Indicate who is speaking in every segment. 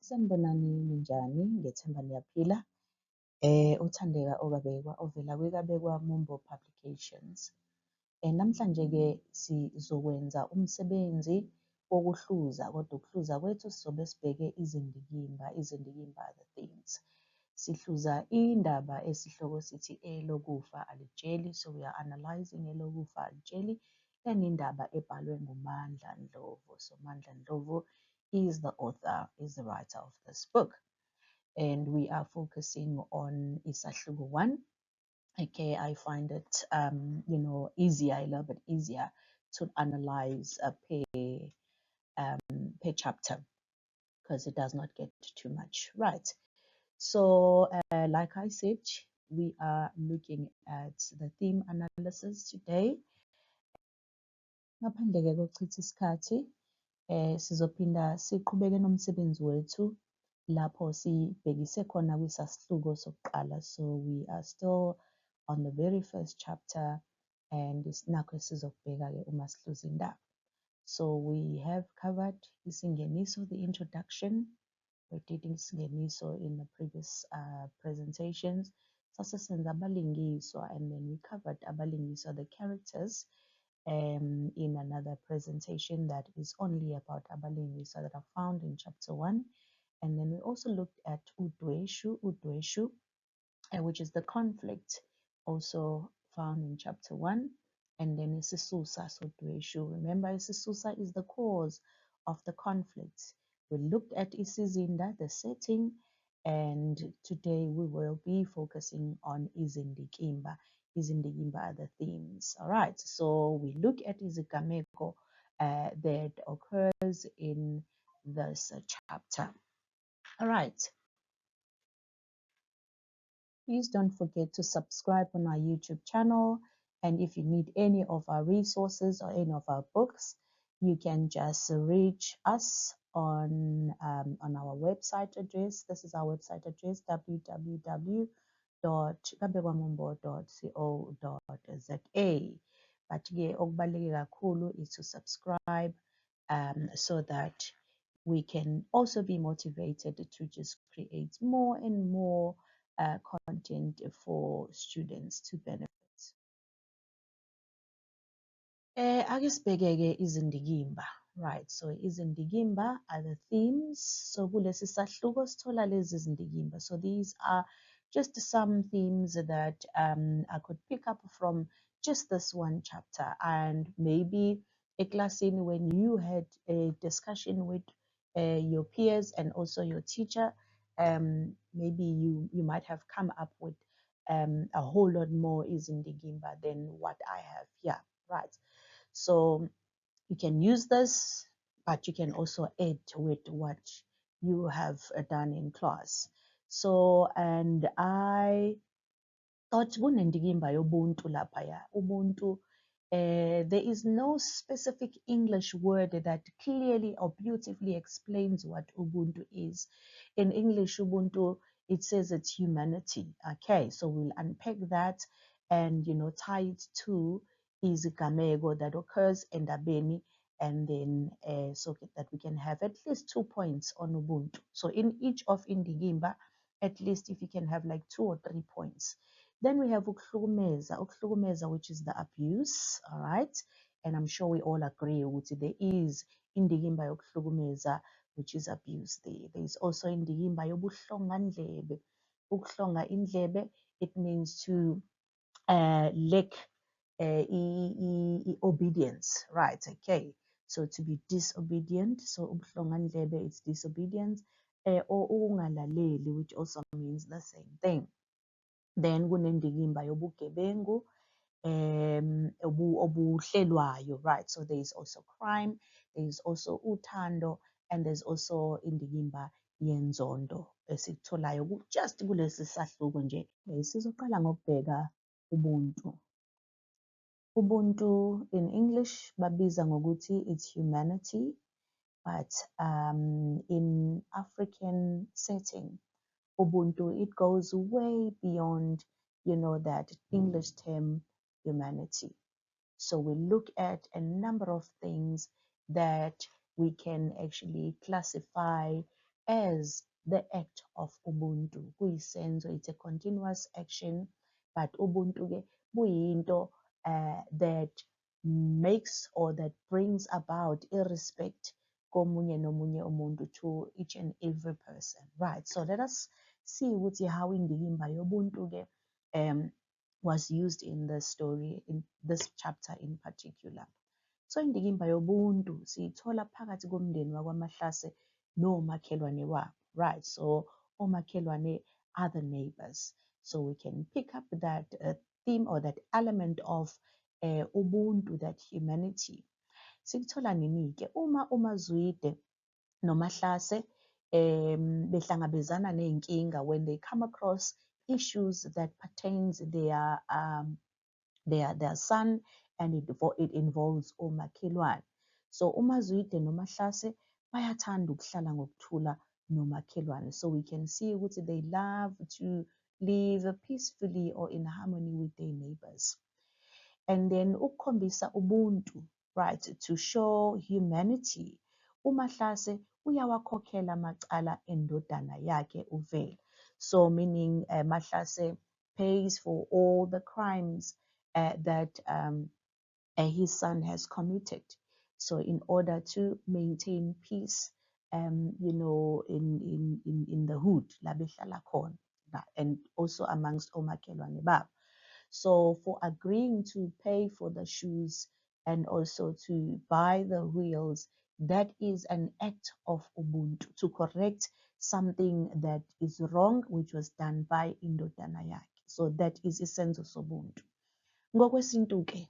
Speaker 1: Sanibonani ninjani? Ngethemba niyaphila. Uthandeka Okabekwa ovela kwikabekwa Mumbo Publications. Namhlanje-ke sizokwenza umsebenzi wokuhluza, kodwa ukuhluza kwethu sizobe sibheke izindikimba, the themes. Sihluza indaba esihloko sithi elokufa alitsheli, so we are analyzing elokufa alitsheli, indaba ebhalwe nguMandla Ndlovu. So Mandla Ndlovu is the author, is the writer of this book. And we are focusing on Isahluko 1. Okay, I find it, easier, a little bit easier to analyze per chapter because it does not get too much right. So, like I said, we are looking at the theme analysis today. Ngaphandle-ke kokuchitha isikhathi, sizophinda siqhubeke nomsebenzi wethu lapho sibhekise khona kwisahluko sokuqala. So we are still on the very first chapter and nakho sizokubheka-ke uma sihluza indaba. So we have covered isingeniso, the introduction. We did isingeniso in the previous presentations. Sase senza abalingiswa, and then we covered abalingiswa, the characters, in another presentation that is only about abalingiswa that are found in chapter 1. And then we also looked at udweshu, which is the conflict, also found in chapter 1. And then isisusa sodweshu. Remember, isisusa is the cause of the conflict. We looked at isizinda, the setting, and today we will be focusing on izindikimba. Izindikimba are the themes. All right, so we look at izigameko that occurs in this chapter. All right. Please don't forget to subscribe on our YouTube channel. And if you need any of our resources or any of our books, you can just reach us on our website address. This is our website address, www.kabewamumbo.co.za. But okubaluleke kakhulu is to subscribe so that we can also be motivated to just create more and more content for students to benefit. Ake sibheke-ke izindikimba, right? So izindikimba are the themes. So kulesi sahluko sithola lezi zindikimba. So these are just some themes that I could pick up from just this one chapter. And maybe eklasini, when you had a discussion with your peers and also your teacher, maybe you might have come up with a whole lot more izindikimba than what I have here, right? So you can use this, but you can also add with what you have done in class. So, and I thought kunendikimba yobuntu laphaya. Ubuntu, there is no specific English word that clearly or beautifully explains what Ubuntu is. In English, Ubuntu, it says it's humanity. Okay, so we'll unpack that and, tie it to izigameko that occurs endabeni, and then so that we can have at least 2 points on Ubuntu. So in each of indikimba, at least if you can have like 2 or 3 points. Then we have ukuhlukumeza, which is the abuse, all right? And I'm sure we all agree with it. There is indikimba yokuhlukumeza, which is abuse there. There is also indikimba yobuhlonga ndlebe. Ukuhlonga indlebe, it means to lack obedience, right? Okay, so to be disobedient. So ubuhlonga ndlebe, it's disobedience, or ukungalaleli, which also means the same thing. Then kunendikimba yobugebengu, obuhlelwayo, right? So there is also crime, there is also uthando, and there's also indikimba yenzondo esikutholayo just kulesi sahluko nje. Sizoqala ngokubheka ubuntu. Ubuntu in English babiza ngokuthi it's humanity, but in African setting, Ubuntu, it goes way beyond, that English term humanity. So we look at a number of things that we can actually classify as the act of ubuntu. Kuyisenzo, it's a continuous action, but ubuntu-ke buyinto that makes or that brings about irrespect komunye nomunye umuntu, to each and every person, right? So let us see ukuthi how indikimba yobuntu-ke was used in the story, in this chapter in particular. So indikimba yobuntu siyithola phakathi komndeni wakwaMahlase nomakhelwane wabo, right? So omakhelwane are the neighbors. So we can pick up that theme or that element of ubuntu, that humanity. Sikuthola nini-ke uma uMazwide noMahlase behlangabezana ney'nkinga, when they come across issues that pertains their son, and it involves omakhelwane. So uMazwide noMahlase bayathanda ukuhlala ngokuthula nomakhelwane. So we can see ukuthi they love to live peacefully or in harmony with their neighbors. And then ukukhombisa ubuntu, right, to show humanity, uMahlase uyawakhokhela amacala endodana yakhe uVela. So meaning Mahlase pays for all the crimes that his son has committed. So in order to maintain peace, in the hood, la behlala khona, and also amongst omakhelwane babo. So for agreeing to pay for the shoes and also to buy the wheels, that is an act of ubuntu, to correct something that is wrong, which was done by indodana yakhe. So that is isenzo sobuntu. Ngokwesintu-ke,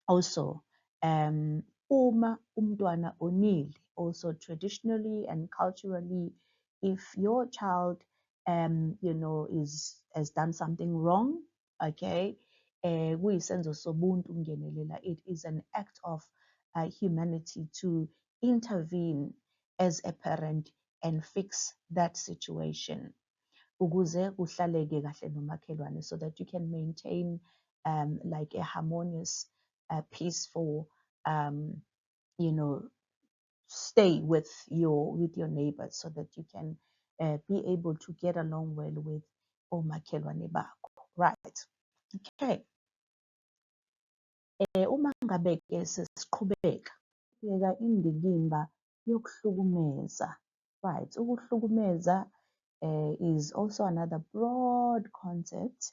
Speaker 1: also, uma umntwana onile, also traditionally and culturally, if your child, has done something wrong, okay, kuyisenzo sobuntu ungenelela. It is an act of humanity to intervene as a parent and fix that situation, ukuze kuhlaleke kahle nomakhelwane, so that you can maintain like a harmonious, peaceful, stay with your neighbors, so that you can be able to get along well with omakhelwane bakho, right? Okay. Uma ngabe-ke sesiqhubeka bheka indikimba yokuhlukumeza, right? Ukuhlukumeza is also another broad concept,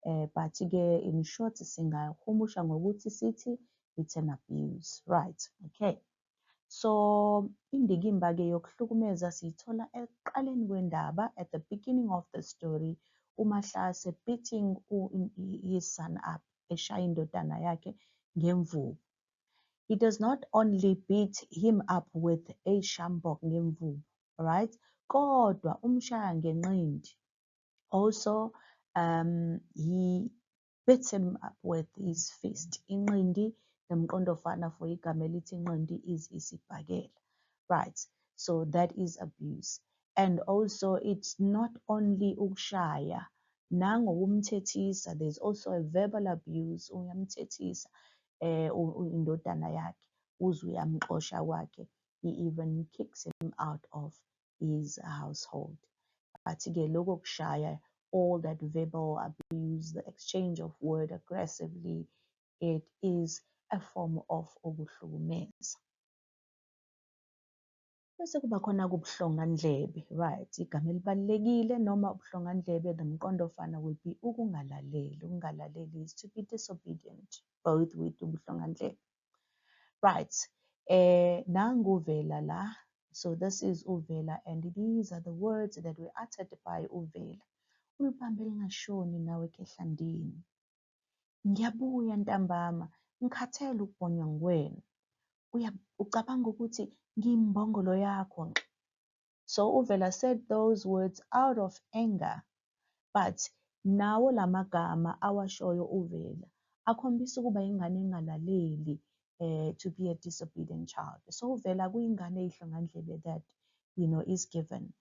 Speaker 1: but-ke in short singahumusha ngokuthi sithi it's an abuse, right? Okay. So indikimba-ke yokuhlukumeza siyithola ekuqaleni kwendaba, at the beginning of the story, uMahlase beating his son up, eshaya indodana yakhe ngemvubu. He does not only beat him up with a shambok ngemvubu, right? Kodwa umshaya ngenqindi. Also, he beats him up with his fist. Inqindi, nemqondofana for igama elithi inqindi is isibhakela, right? So that is abuse. And also, it's not only ukushaya, nangokumthethisa, there's also a verbal abuse. Uyamthethisa indodana yakhe, uze uyamxosha kwakhe. He even kicks him out of his household. But-ke lokho kushaya, all that verbal abuse, the exchange of word aggressively, it is a form of ukuhlukumeza. Bese kuba khona ubuhlongandlebe, right? Igama elibalulekile noma ubuhlongandlebe, the mqondofana would be ukungalaleli. Ukungalaleli is to be disobedient, both with ubuhlongandlebe, right? Nangu uVela la. So this is uVela, and these are the words that were uttered by uVela. Ulibambe lingashoni nawe kehlandini. Ngiyabuya ntambama, ngikhathele ukubonywa nguwena. Ucabanga ukuthi ngiyimbongolo yakho nxa. So uVela said those words out of anger, but nawo lamagama awashoyo uVela akhombisa ukuba ingane engalaleli, to be a disobedient child. So uVela kuyingane eyihlongandlebe that is given.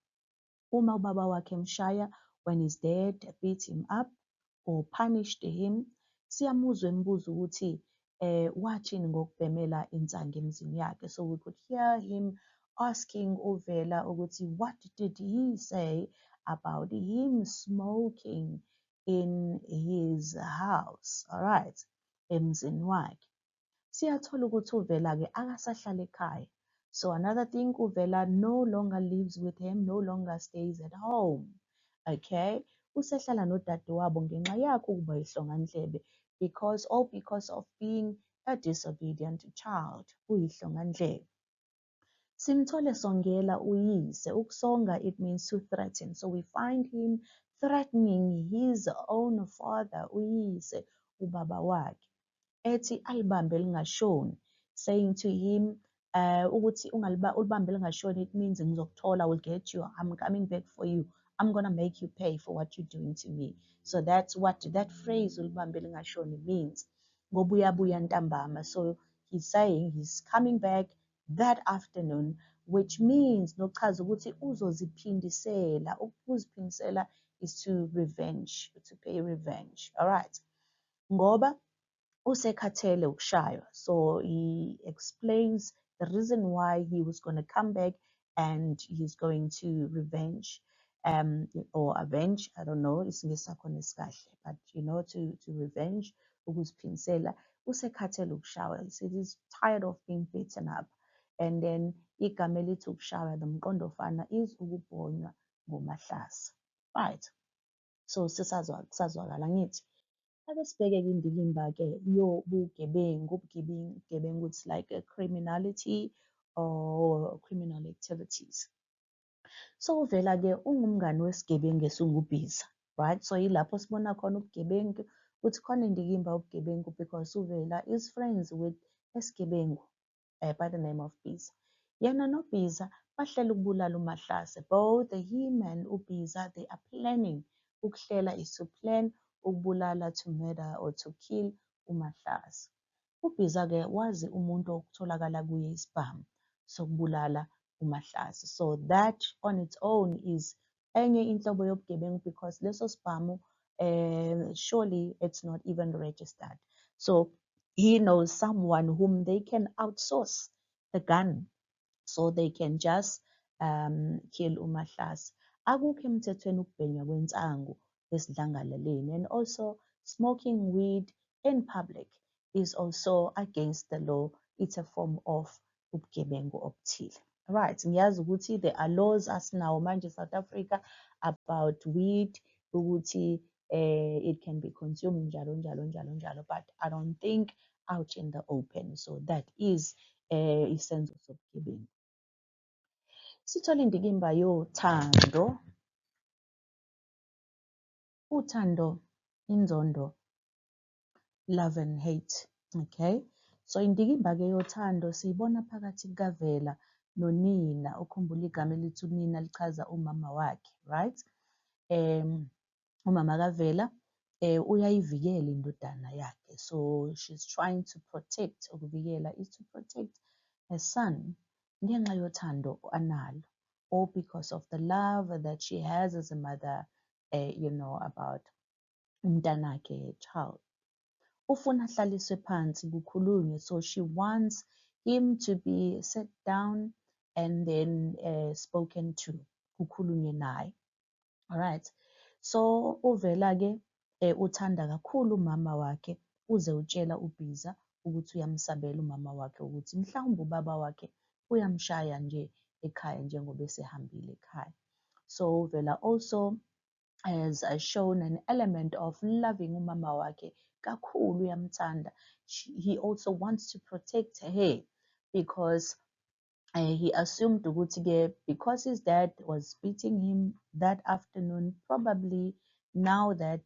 Speaker 1: Uma ubaba wakhe mshaya, when his dad beat him up or punished him, siyamuzwa emibuzo ukuthi wathini ngokubhemela insanga emzini yakhe. So we could hear him asking Uvela ukuthi what did he say about him smoking in his house, all right, emzini wakhe. Siyathola ukuthi uVela-ke akasahlala ekhaya. So another thing, uVela no longer lives with him, no longer stays at home. Okay? Usehlala nodadewabo ngenxa yakhe ukuba yihlongandlebe because of being a disobedient child. Uyihlongandlebe. Simthole songela uyise. Ukusonga, it means to threaten. So we find him threatening his own father, uyise, ubaba wakhe. Ethi alibambe lingashoni, saying to him, ukuthi ulibambe lingashoni, it means ngizokuthola, I will get you, I'm coming back for you, I'm gonna make you pay for what you're doing to me. So that's what that phrase ulibambe lingashoni means. Ngobuyabuya ntambama. So he's saying he's coming back that afternoon, which means nokuchaza ukuthi uzoziphindisela. Ukuziphindisela is to revenge, to pay revenge. All right. Ngoba usekhathele ukushaywa. So he explains the reason why he was going to come back and he's going to revenge or avenge, I don't know, isingisi sakhona esikahle, but you know, to revenge, ukuziphinisela. Usekhathele ukushaywa. He said he's tired of being beaten up. And then igama elithi ukushaywa, the mqondofana is ukubhonywa ngomahlasa. Right. So sisazwakala ngithi. Ake sibheke-ke indikimba-ke yobugebengu, it's like a criminality or criminal activities. So uvela-ke ungumngani wesigebengu esingubhiza, right? So yilapho sibona khona ubugebengu, ukuthi khona indikimba ubugebengu because uvela is friends with esigebengu by the name of Bhiza. Yena noBhiza bahlela ukubulala uMahlase. Both him and uBhiza, they are planning. Ukuhlela is to plan, ukubulala to murder or to kill uMahlase. UBhiza-ke wazi umuntu okutholakala kuye isibhamu sokubulala uMahlase. So that on its own is enye inhlobo yobugebengu because leso sibhamu surely it's not even registered. So he knows someone whom they can outsource the gun so they can just kill uMahlase. Akukho emthethweni ukubhenywa kwensangu esidlangalaleni, and also smoking weed in public is also against the law. It's a form of ubugebengu obuthile. Right, ngiyazi ukuthi there are laws asinawo manje South Africa about weed ukuthi it can be consumed njalo, but I don't think out in the open. So that is isenzo sobugebengu. Sithola indikimba yothando. Uthando, inzondo, love and hate. Okay, so indikimba-ke yothando siyibona phakathi kukaVela nonina. Ukhumbula igama elithi unina lichaza umama wakhe, right? Umama kaVela uyayivikela indodana yakhe. So she's trying to protect, ukuvikela is to protect her son ngenxa yothando analo, or because of the love that she has as a mother, you know, about umntanakhe, child. Ufuna ahlaliswe phansi kukhulunywe. So she wants him to be set down and then spoken to, kukhulunywe naye. All right. So uvela-ke uthanda kakhulu umama wakhe, uze utshela uBhiza ukuthi uyamsabela umama wakhe ukuthi mhlawumbe ubaba wakhe uyamshaya nje ekhaya njengoba esehambile ekhaya. So uvela also has shown an element of loving umama wakhe kakhulu, uyamthanda. He also wants to protect her because he assumed ukuthi because his dad was beating him that afternoon, probably now that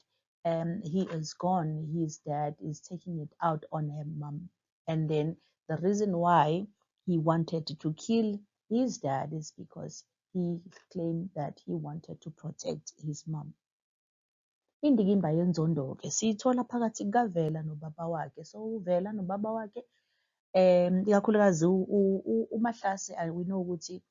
Speaker 1: he is gone, his dad is taking it out on her mom. And then the reason why he wanted to kill his dad is because he claimed that he wanted to protect his mom. Indikimba yenzondo-ke siyithola phakathi kukaVela nobaba wakhe. So uVela nobaba wakhe ikakhulukazi uMahlase, we know ukuthi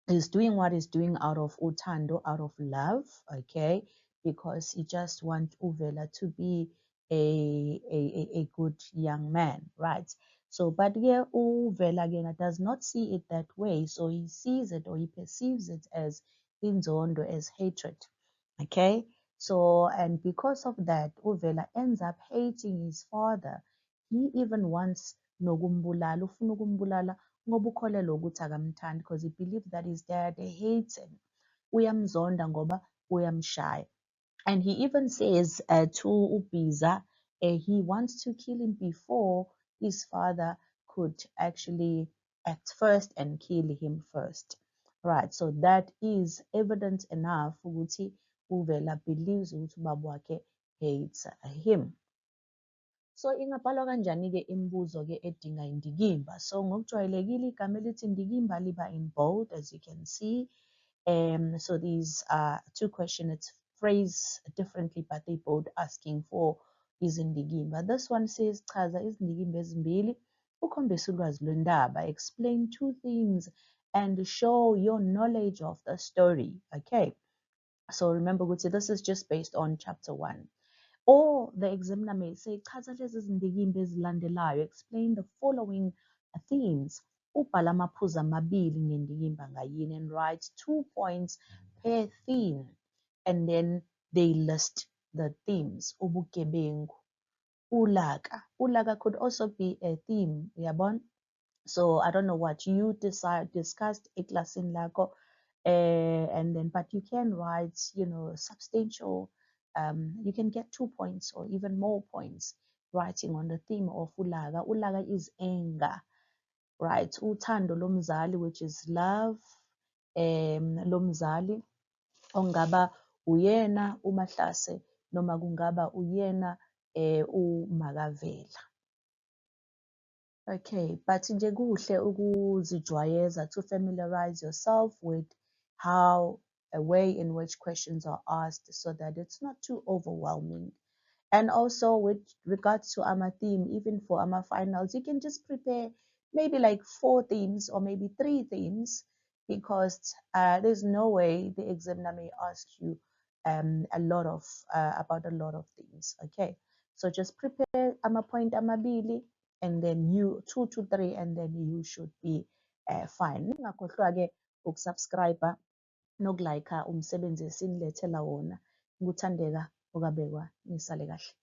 Speaker 1: is doing what he's doing out of uthando, out of love, okay, because he just wants uVela to be a good young man, right? So, but here uvela again does not see it that way. So he sees it or he perceives it as inzondo, as hatred. Okay. So, and because of that, uvela ends up hating his father. He even wants nokumbulala, ufuna ukumbulala ngoba ukholelwa ukuthi akamthandi, because he believes that his dad hates him. Uyamzonda ngoba uyamshaya. And he even says to Ubiza, he wants to kill him before his father could actually act first and kill him first. Right, so that is evidence enough ukuthi uvela believes ukuthi ubaba wakhe hates him. So ingabhalwa kanjani-ke imibuzo-ke edinga indikimba? So ngokujwayelekile igama elithi indikimba liba in bold, as you can see. So these are two questions. It's phrased differently, but they both asking for izindikimba. This one says chaza izindikimba ezimbili ukhombisa ulwazi lwendaba. Explain two themes and show your knowledge of the story. Okay. So remember, this is just based on chapter 1. Or the examiner may say, chaza lezi zindikimba ezilandelayo. Explain the following themes. Ubhala amaphuzu amabili ngendikimba ngayinye and write 2 points per theme. And then they list the themes. Ubugebengu, ulaka. Ulaka could also be a theme, yabon? So I don't know what you discussed eklasini lakho, and then but you can write, substantial. You can get 2 points or even more points writing on the theme of ulaga. Ulaga is anger, right? Uthando lomzali, which is love, lomzali ongaba uyena uMahlase noma kungaba uyena uMakavela. Okay, but nje kuhle ukuzijwayeza, to familiarize yourself with how a way in which questions are asked so that it's not too overwhelming. And also with regards to our theme, even for our finals, you can just prepare maybe like 4 themes or maybe 3 themes, because there's no way the examiner may ask you about a lot of things. Okay, so just prepare point amabili, and then you 2 to 3, and then you should be fine. Ningakhohlwa-ke ukusubscribe nokulike umsebenzi esinilethela wona. Nguthandeka okabekwa, nisale kahle.